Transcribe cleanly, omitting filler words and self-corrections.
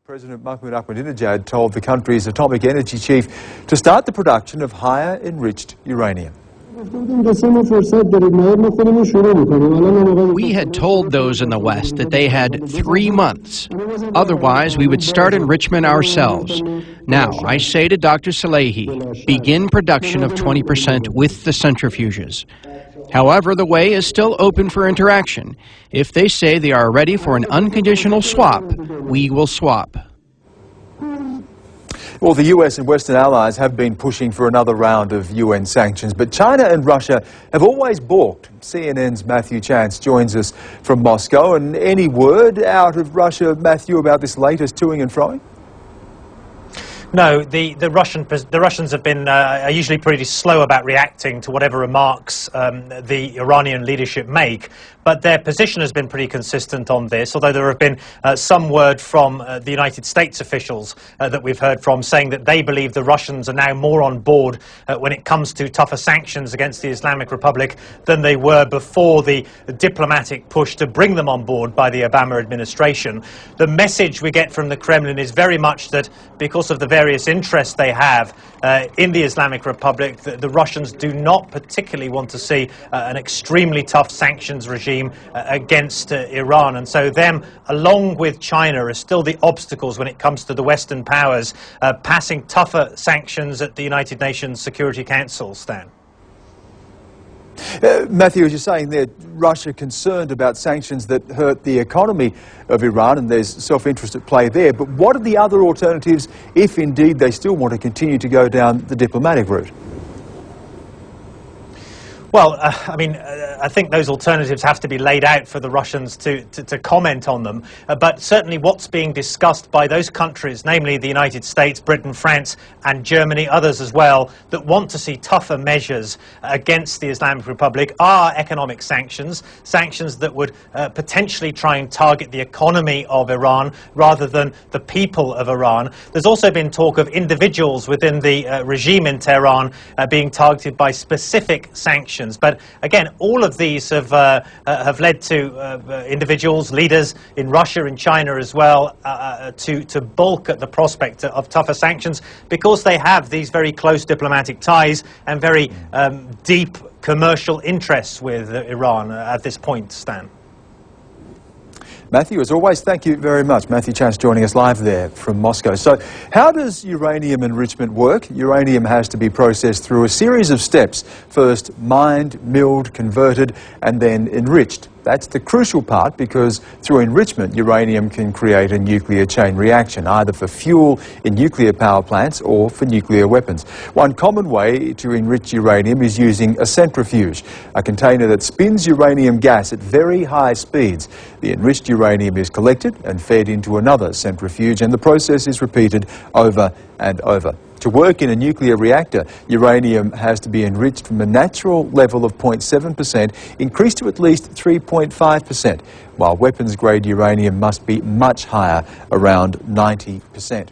President Mahmoud Ahmadinejad told the country's atomic energy chief to start the production of higher enriched uranium. We had told those in the West that they had 3 months. Otherwise, we would start enrichment ourselves. Now, I say to Dr. Salehi, begin production of 20% with the centrifuges. However, the way is still open for interaction. If they say they are ready for an unconditional swap, we will swap. Well, the US and Western allies have been pushing for another round of UN sanctions, but China and Russia have always balked. CNN's Matthew Chance joins us from Moscow. And any word out of Russia, Matthew, about this latest toing and froing? No, the Russians have been are usually pretty slow about reacting to whatever remarks the Iranian leadership make, but their position has been pretty consistent on this, although there have been some word from the United States officials that we've heard from saying that they believe the Russians are now more on board when it comes to tougher sanctions against the Islamic Republic than they were before the diplomatic push to bring them on board by the Obama administration. The message we get from the Kremlin is very much that because of the various interests they have in the Islamic Republic, the Russians do not particularly want to see an extremely tough sanctions regime against Iran. And so them, along with China, are still the obstacles when it comes to the Western powers passing tougher sanctions at the United Nations Security Council, Stan. Matthew, as you're saying there, Russia concerned about sanctions that hurt the economy of Iran, and there's self-interest at play there. But what are the other alternatives if indeed they still want to continue to go down the diplomatic route? Well, I think those alternatives have to be laid out for the Russians to comment on them. But certainly what's being discussed by those countries, namely the United States, Britain, France and Germany, others as well, that want to see tougher measures against the Islamic Republic are economic sanctions, sanctions that would potentially try and target the economy of Iran rather than the people of Iran. There's also been talk of individuals within the regime in Tehran being targeted by specific sanctions. But again, all of these have led to individuals, leaders in Russia and China as well, to balk at the prospect of tougher sanctions because they have these very close diplomatic ties and very deep commercial interests with Iran at this point, Stan. Matthew, as always, thank you very much. Matthew Chance joining us live there from Moscow. So how does uranium enrichment work? Uranium has to be processed through a series of steps. First, mined, milled, converted, and then enriched. That's the crucial part because through enrichment, uranium can create a nuclear chain reaction, either for fuel in nuclear power plants or for nuclear weapons. One common way to enrich uranium is using a centrifuge, a container that spins uranium gas at very high speeds. The enriched uranium is collected and fed into another centrifuge, and the process is repeated over and over. To work in a nuclear reactor, uranium has to be enriched from a natural level of 0.7% increased to at least 3.5%, while weapons-grade uranium must be much higher, around 90%.